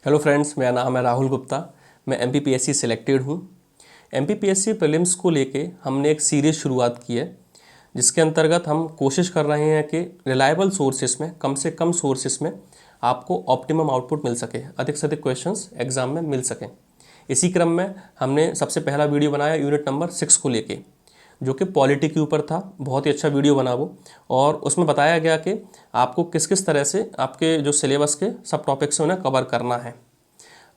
Hello friends, मेरा नाम है राहुल गुप्ता। मैं एमपीपीएससी सिलेक्टेड हूँ। एमपीपीएससी प्रीलिम्स को लेके हमने एक सीरीज़ शुरुआत की है, जिसके अंतर्गत हम कोशिश कर रहे हैं कि रिलायबल सोर्सेस में, कम से कम सोर्सेस में आपको ऑप्टिमम आउटपुट मिल सके, अधिक से अधिक क्वेश्चंस एग्जाम में मिल सकें। इसी क्रम में हमने सबसे पहला वीडियो बनाया यूनिट नंबर 6 को लेके, जो कि पॉलिटी के ऊपर था। बहुत ही अच्छा वीडियो बना वो, और उसमें बताया गया कि आपको किस किस तरह से आपके जो सिलेबस के सब टॉपिक्स हैं उन्हें कवर करना है।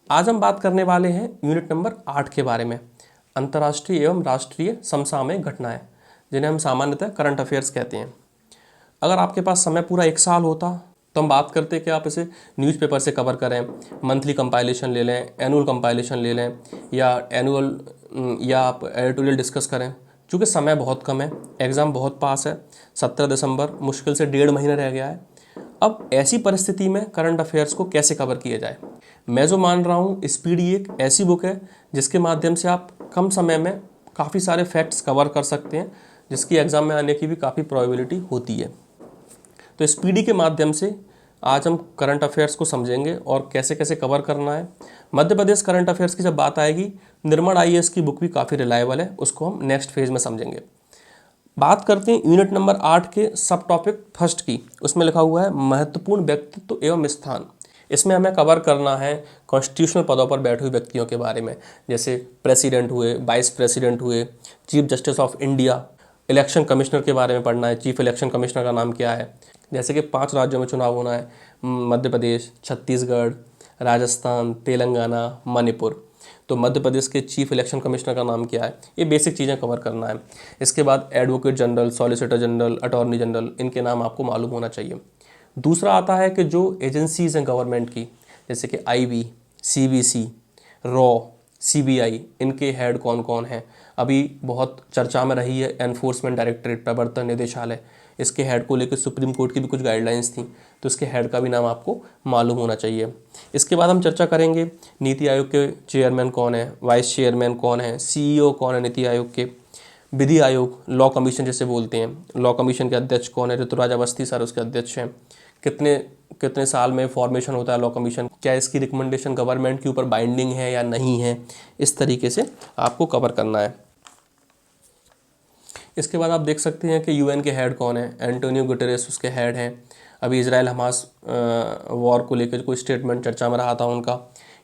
आज हम बात करने वाले हैं यूनिट नंबर 8 के बारे में, अंतर्राष्ट्रीय एवं राष्ट्रीय समसामयिक घटनाएं, जिन्हें हम सामान्यतः करंट अफेयर्स कहते हैं। अगर आपके पास समय पूरा एक साल होता तो हम बात करते कि आप इसे न्यूज़पेपर से कवर करें, मंथली कंपाइलेशन ले लें, एनुअल कंपाइलेशन ले लें, या आप एडिटोरियल डिस्कस करें। चूँकि समय बहुत कम है, एग्ज़ाम बहुत पास है, 17 दिसंबर मुश्किल से 1.5 महीना रह गया है। अब ऐसी परिस्थिति में करंट अफेयर्स को कैसे कवर किया जाए? मैं जो मान रहा हूँ, स्पीडी एक ऐसी बुक है जिसके माध्यम से आप कम समय में काफ़ी सारे फैक्ट्स कवर कर सकते हैं, जिसकी एग्ज़ाम में आने की भी काफ़ी प्रोबेबिलिटी होती है। तो स्पीडी के माध्यम से आज हम करंट अफेयर्स को समझेंगे और कैसे कैसे कवर करना है। मध्य प्रदेश करंट अफेयर्स की जब बात आएगी, निर्मल आईएएस की बुक भी काफ़ी रिलायबल है, उसको हम नेक्स्ट फेज में समझेंगे। बात करते हैं यूनिट नंबर 8 के सब टॉपिक फर्स्ट की। उसमें लिखा हुआ है महत्वपूर्ण व्यक्तित्व एवं स्थान। इसमें हमें कवर करना है कॉन्स्टिट्यूशनल पदों पर बैठे हुए व्यक्तियों के बारे में, जैसे प्रेसिडेंट हुए, वाइस प्रेसिडेंट हुए, chief justice of India. Election commissioner के बारे में पढ़ना है, चीफ इलेक्शन कमिश्नर का नाम क्या है। जैसे कि 5 राज्यों में चुनाव होना है, मध्य प्रदेश, छत्तीसगढ़, राजस्थान, तेलंगाना, मणिपुर। तो मध्य प्रदेश के चीफ इलेक्शन कमिश्नर का नाम क्या है, ये बेसिक चीज़ें कवर करना है। इसके बाद advocate general, solicitor general, attorney general, इनके नाम आपको मालूम होना चाहिए। दूसरा आता है कि जो एजेंसीज़ हैं गवर्नमेंट की, जैसे कि आईबी, सीबीसी, रॉ, सीबीआई, इनके हेड कौन कौन हैं। अभी बहुत चर्चा में रही है एनफोर्समेंट डायरेक्टरेट, प्रवर्तन निदेशालय। इसके हेड को लेकर सुप्रीम कोर्ट की भी कुछ गाइडलाइंस थी, तो इसके हेड का भी नाम आपको मालूम होना चाहिए। इसके बाद हम चर्चा करेंगे नीति आयोग के चेयरमैन कौन है, वाइस चेयरमैन कौन है, सीईओ कौन है नीति आयोग के। विधि आयोग, लॉ कमीशन जैसे बोलते हैं, लॉ कमीशन के अध्यक्ष कौन है, ऋतुराज अवस्थी सर उसके अध्यक्ष हैं। कितने कितने साल में फॉर्मेशन होता है लॉ कमीशन, क्या इसकी रिकमेंडेशन गवर्नमेंट के ऊपर बाइंडिंग है या नहीं है, इस तरीके से आपको कवर करना है। इसके बाद आप देख सकते हैं कि यूएन के हेड कौन है, एंटोनियो गुटेरेस उसके हेड हैं। अभी इजराइल हमास वॉर को लेकर कोई स्टेटमेंट चर्चा में रहा था उनका।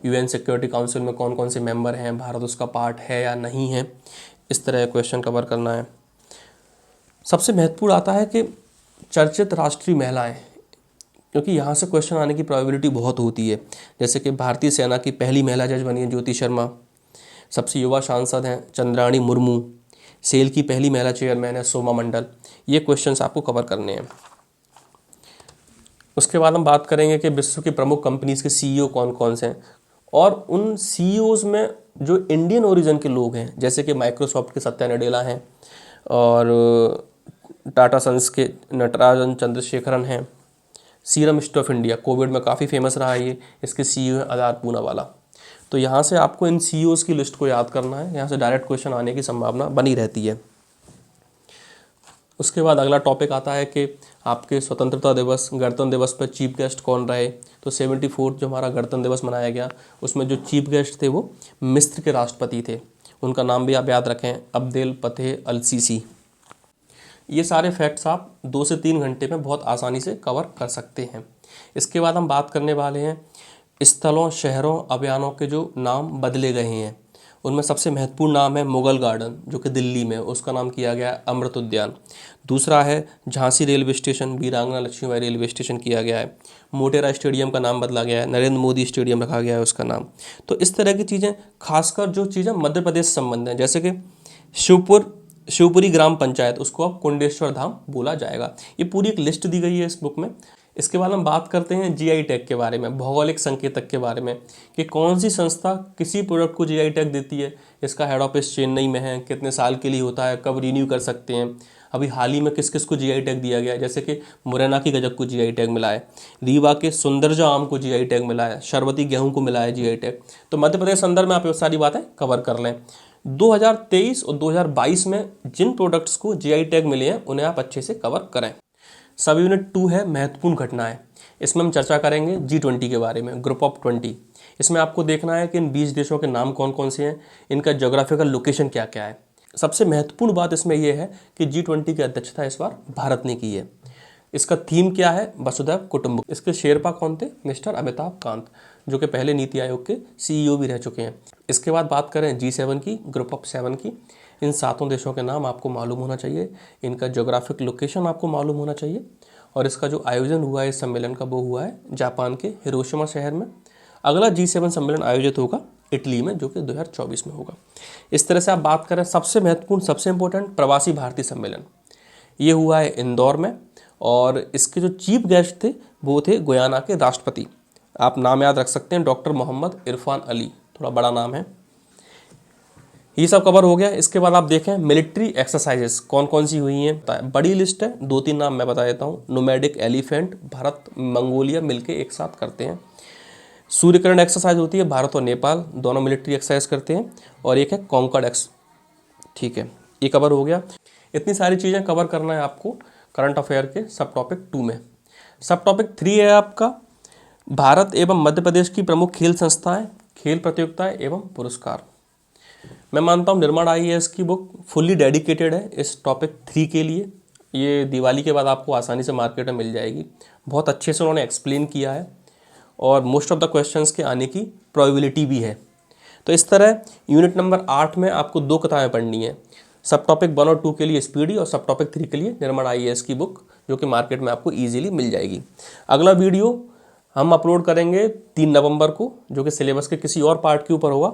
यूएन सिक्योरिटी काउंसिल में कौन कौन से मेंबर हैं, भारत उसका पार्ट है या नहीं है, इस तरह क्वेश्चन कवर करना है। सबसे महत्वपूर्ण आता है कि चर्चित राष्ट्रीय महिलाएं, क्योंकि यहाँ से क्वेश्चन आने की प्रोबेबिलिटी बहुत होती है। जैसे कि भारतीय सेना की पहली महिला जज बनी है ज्योति शर्मा, सबसे युवा सांसद हैं चंद्राणी मुर्मू, सेल की पहली महिला चेयरमैन है सोमा मंडल। ये क्वेश्चंस आपको कवर करने हैं। उसके बाद हम बात करेंगे कि विश्व की प्रमुख कंपनीज के सीईओ कौन कौन से हैं, और उन सीईओज में जो इंडियन ओरिजिन के लोग हैं, जैसे कि माइक्रोसॉफ्ट के सत्या नडेला हैं, और टाटा सन्स के नटराजन चंद्रशेखरन हैं। Serum institute of India Covid में काफ़ी फेमस रहा है, ये इसके सीईओ है आधार पूनावाला। तो यहाँ से आपको इन सीईओज की लिस्ट को याद करना है, यहाँ से डायरेक्ट क्वेश्चन आने की संभावना बनी रहती है। उसके बाद अगला टॉपिक आता है कि आपके स्वतंत्रता दिवस, गणतंत्र दिवस पर चीफ गेस्ट कौन रहे। तो 74 जो हमारा गणतंत्र दिवस मनाया गया, उसमें जो चीफ गेस्ट थे वो मिस्र के राष्ट्रपति थे। उनका नाम भी आप याद रखें, अब्देल फतेह अल सीसी। ये सारे फैक्ट्स आप 2 से 3 घंटे में बहुत आसानी से कवर कर सकते हैं। इसके बाद हम बात करने वाले हैं स्थलों, शहरों, अभियानों के जो नाम बदले गए हैं। उनमें सबसे महत्वपूर्ण नाम है मुगल गार्डन, जो कि दिल्ली में, उसका नाम किया गया है अमृत उद्यान। दूसरा है झांसी रेलवे स्टेशन, वीरांगना लक्ष्मीबाई रेलवे स्टेशन किया गया है। मोटेरा स्टेडियम का नाम बदला गया है, नरेंद्र मोदी स्टेडियम रखा गया है उसका नाम। तो इस तरह की चीज़ें, खासकर जो चीज़ें मध्य प्रदेश से संबंध हैं, जैसे कि शिवपुरी ग्राम पंचायत, उसको अब कुंडेश्वर धाम बोला जाएगा। ये पूरी एक लिस्ट दी गई है इस बुक में। इसके बाद हम बात करते हैं जीआई टैग के बारे में, भौगोलिक संकेतक के बारे में, कि कौन सी संस्था किसी प्रोडक्ट को जीआई टैग देती है। इसका हेड ऑफिस चेन्नई में है, कितने साल के लिए होता है, कब रिन्यू कर सकते हैं। अभी हाल ही में किस किस को जीआई टैग दिया गया है, जैसे कि मुरैना की गजक को जीआई टैग मिला है, रीवा के सुंदरजा आम को जीआई टैग मिला है, शरबती गेहूं को मिला है जीआई टैग। तो मध्य प्रदेश संदर्भ में आप ये सारी बातें कवर कर लें। 2023 और 2022 में जिन प्रोडक्ट्स को जीआई टैग मिले हैं उन्हें आप अच्छे से कवर करें। सब यूनिट 2 है महत्वपूर्ण घटनाएं। इसमें हम चर्चा करेंगे G20 के बारे में, ग्रुप ऑफ 20। इसमें आपको देखना है कि इन 20 देशों के नाम कौन कौन से हैं, इनका ज्योग्राफिकल लोकेशन क्या क्या है। सबसे महत्वपूर्ण बात इसमें यह है कि G20 की अध्यक्षता इस बार भारत ने की है। इसका थीम क्या है? वसुधैव कुटुंबकम। इसके शेरपा कौन थे? मिस्टर अमिताभ कांत, जो कि पहले नीति आयोग के CEO भी रह चुके हैं। इसके बाद बात करें G7 की, ग्रुप ऑफ 7 की, इन 7 देशों के नाम आपको मालूम होना चाहिए, इनका ज्योग्राफिक लोकेशन आपको मालूम होना चाहिए, और इसका जो आयोजन हुआ है इस सम्मेलन का, वो हुआ है जापान के हिरोशिमा शहर में। अगला G7 सम्मेलन आयोजित होगा इटली में, जो कि 2024 में होगा। इस तरह से आप बात करें, सबसे महत्वपूर्ण, सबसे इंपॉर्टेंट प्रवासी भारतीय सम्मेलन, ये हुआ है इंदौर में, और इसके जो चीफ गेस्ट थे वो थे गुयाना के राष्ट्रपति। आप नाम याद रख सकते हैं, डॉक्टर मोहम्मद इरफान अली, थोड़ा बड़ा नाम है। ये सब कवर हो गया। इसके बाद आप देखें मिलिट्री एक्सरसाइजेस कौन कौन सी हुई हैं, बड़ी लिस्ट है, 2-3 नाम मैं बता देता हूँ। नोमैडिक एलिफेंट, भारत मंगोलिया मिलके एक साथ करते हैं। सूर्यकिरण एक्सरसाइज होती है, भारत और नेपाल दोनों मिलिट्री एक्सरसाइज करते हैं। और एक है कॉन्कॉर्ड एक्स, ठीक है, ये कवर हो गया। इतनी सारी चीज़ें कवर करना है आपको करंट अफेयर के सब टॉपिक 2 में। सब टॉपिक 3 है आपका भारत एवं मध्य प्रदेश की प्रमुख खेल संस्थाएं, खेल प्रतियोगिताएं एवं पुरस्कार। मैं मानता हूँ निर्माण IAS की बुक फुल्ली डेडिकेटेड है इस टॉपिक 3 के लिए। ये दिवाली के बाद आपको आसानी से मार्केट में मिल जाएगी। बहुत अच्छे से उन्होंने एक्सप्लेन किया है और मोस्ट ऑफ द क्वेश्चंस के आने की प्रोबेबिलिटी भी है। तो इस तरह यूनिट नंबर 8 में आपको 2 किताबें पढ़नी है, सब टॉपिक 1 और 2 के लिए स्पीडी और सब टॉपिक 3 के लिए निर्माण IAS की बुक, जो कि मार्केट में आपको ईजिली मिल जाएगी। अगला वीडियो हम अपलोड करेंगे 3 नवंबर को, जो कि सिलेबस के किसी और पार्ट के ऊपर होगा।